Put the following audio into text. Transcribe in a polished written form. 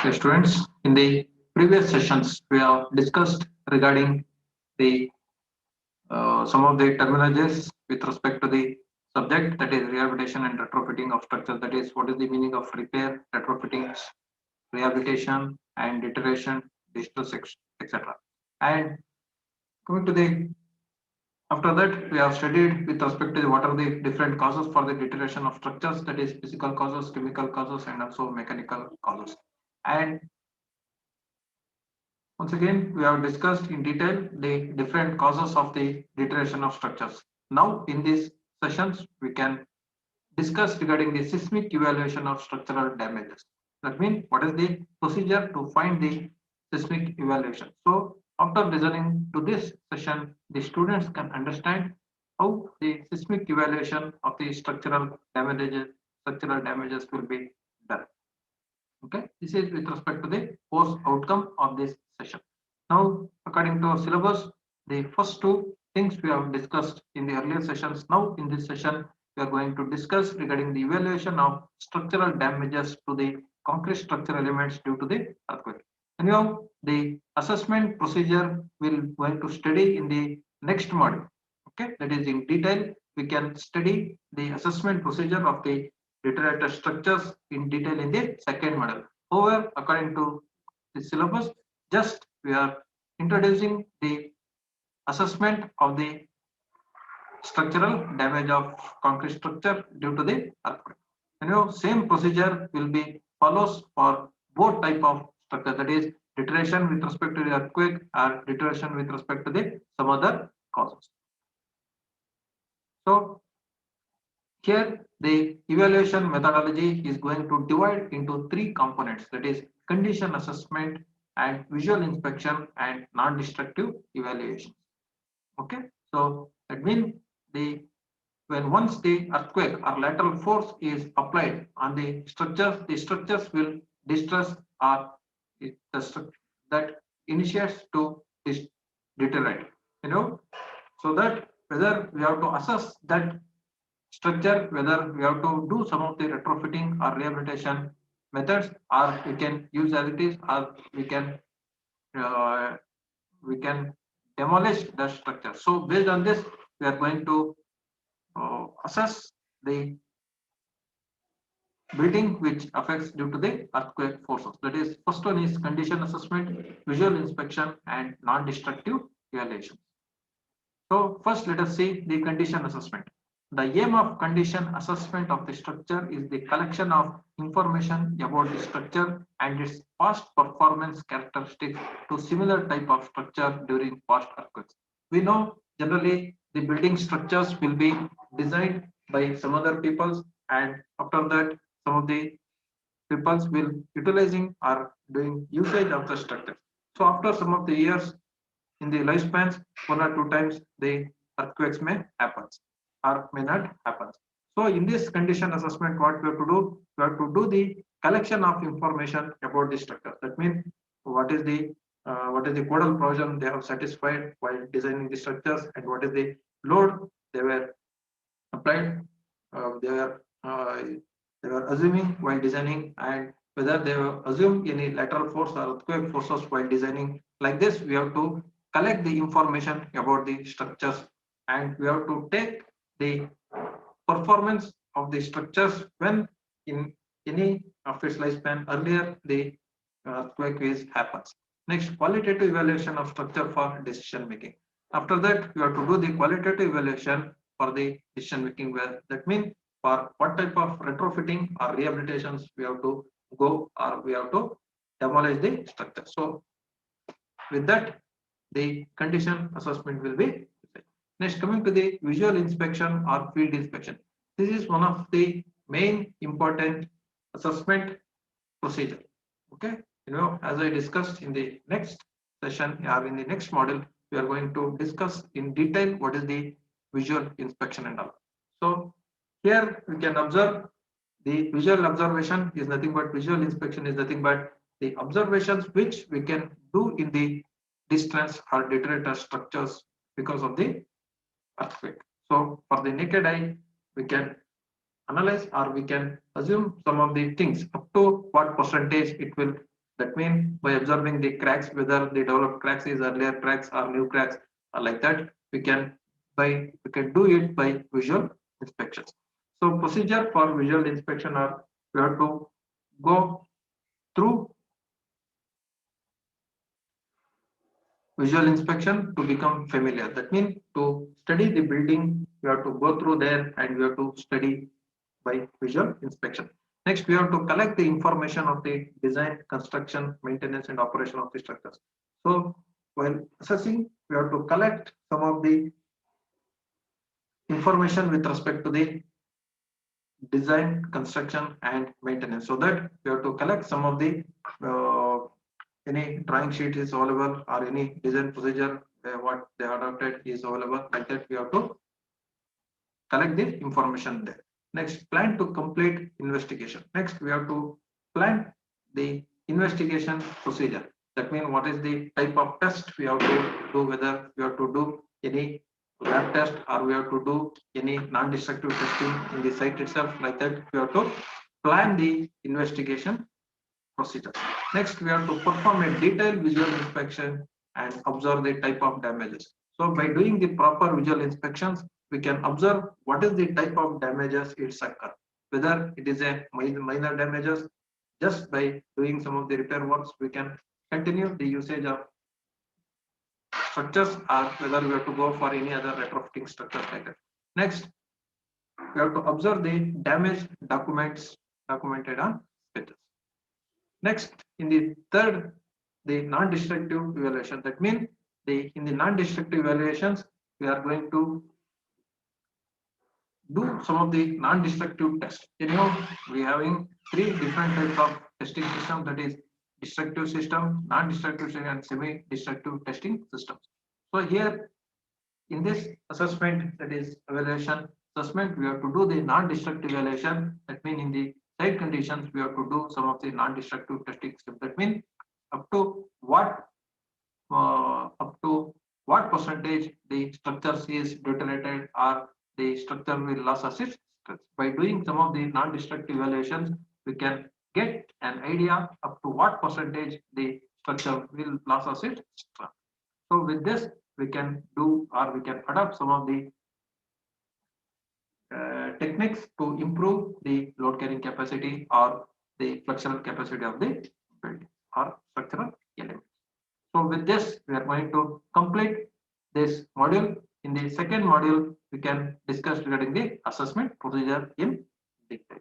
Okay, students, in the previous sessions, we have discussed regarding the some of the terminologies with respect to the subject, that is rehabilitation and retrofitting of structures. That is, what is the meaning of repair, retrofitting, rehabilitation, and iteration, digital section, etc. And coming to the after that, we have studied with respect to what are the different causes for the deterioration of structures, that is physical causes, chemical causes, and also mechanical causes. And once again, we have discussed in detail the different causes of the deterioration of structures. Now, in these sessions, we can discuss regarding the seismic evaluation of structural damages. That means, what is the procedure to find the seismic evaluation? So, after listening to this session, the students can understand how the seismic evaluation of the structural damages will be done. Okay, this is with respect to the course outcome of this session. Now, according to our syllabus, the first two things we have discussed in the earlier sessions. Now, in this session, we are going to discuss regarding the evaluation of structural damages to the concrete structural elements due to the earthquake. Anyhow, the assessment procedure will going to study in the next module. Okay, that is in detail. We can study the assessment procedure of the deteriorated structures in detail in the second module. However, according to the syllabus, just we are introducing the assessment of the structural damage of concrete structure due to the earthquake. Same procedure will be follows for both type of structure, that is deterioration with respect to the earthquake or deterioration with respect to the some other causes. So here, the evaluation methodology is going to divide into three components, that is condition assessment and visual inspection and non-destructive evaluation. Okay, so that means the when once the earthquake or lateral force is applied on the structures will distress or that initiates to deteriorate. So that whether we have to assess that structure, whether we have to do some of the retrofitting or rehabilitation methods, or we can use as it is, or uh, we can demolish the structure. So based on this, we are going to assess the building which affects due to the earthquake forces. That is, first one is condition assessment, visual inspection, and non-destructive evaluation. So first, let us see the condition assessment. The aim of condition assessment of the structure is the collection of information about the structure and its past performance characteristics to similar type of structure during past earthquakes. We know generally the building structures will be designed by some other peoples, and after that some of the peoples will utilizing or doing usage of the structure. So after some of the years in the lifespans, one or two times the earthquakes may happen or may not happen. So in this condition assessment, what we have to do? We have to do the collection of information about the structure. That means what is the codal provision they have satisfied while designing the structures, and what is the load they were applied, they were assuming while designing, and whether they have assumed any lateral force or earthquake forces while designing. Like this, we have to collect the information about the structures, and we have to take the performance of the structures when in any of its lifespan earlier the earthquake is happens. Next, qualitative evaluation of structure for decision making. After that, you have to do the qualitative evaluation for the decision making, where that means for what type of retrofitting or rehabilitations we have to go, or we have to demolish the structure. So with that, the condition assessment will be. Next, coming to the visual inspection or field inspection. This is one of the main important assessment procedure. Okay, as I discussed in the next session or in the next model, we are going to discuss in detail what is the visual inspection and all. So here we can observe the visual observation is nothing but visual inspection is nothing but the observations which we can do in the distance or deteriorated structures because of the earthquake. So for the naked eye, we can analyze or we can assume some of the things up to what percentage it will That means by observing the cracks, whether the developed cracks is earlier cracks or new cracks or like that, we can do it by visual inspections. So procedure for visual inspection are we have to go through visual inspection to become familiar. That means to study the building, we have to go through there and we have to study by visual inspection. Next, we have to collect the information of the design, construction, maintenance, and operation of the structures. So while assessing, we have to collect some of the information with respect to the design, construction, and maintenance. So that we have to collect some of the any drawing sheet is available or any design procedure what they adopted is available. Like that, we have to collect the information there. Next, plan to complete investigation. Next, we have to plan the investigation procedure. That means what is the type of test we have to do, whether we have to do any lab test or we have to do any non-destructive testing in the site itself. Like that, we have to plan the investigation procedure. Next, we have to perform a detailed visual inspection and observe the type of damages. So by doing the proper visual inspections, we can observe what is the type of damages it's occur. Whether it is a minor damages, just by doing some of the repair works, we can continue the usage of structures or whether we have to go for any other retrofitting structures like that. Next, we have to observe the damaged documents documented on sketches. Next, in the third, the non-destructive evaluation. That means in the non-destructive evaluations, we are going to do some of the non-destructive tests. We are having three different types of testing systems, that is destructive system, non-destructive system, and semi-destructive testing systems. So here in this assessment, that is evaluation assessment, we have to do the non-destructive evaluation. That means in the site conditions, we have to do some of the non-destructive testing systems. That means up to what percentage the structure is deteriorated or the structure will lose its stress. By doing some of the non-destructive evaluations, we can get an idea up to what percentage the structure will lose its stress. So with this, we can do or we can adopt some of the techniques to improve the load carrying capacity or the flexural capacity of the building or structural element. So with this, we are going to complete this module. In the second module, we can discuss regarding the assessment procedure in detail.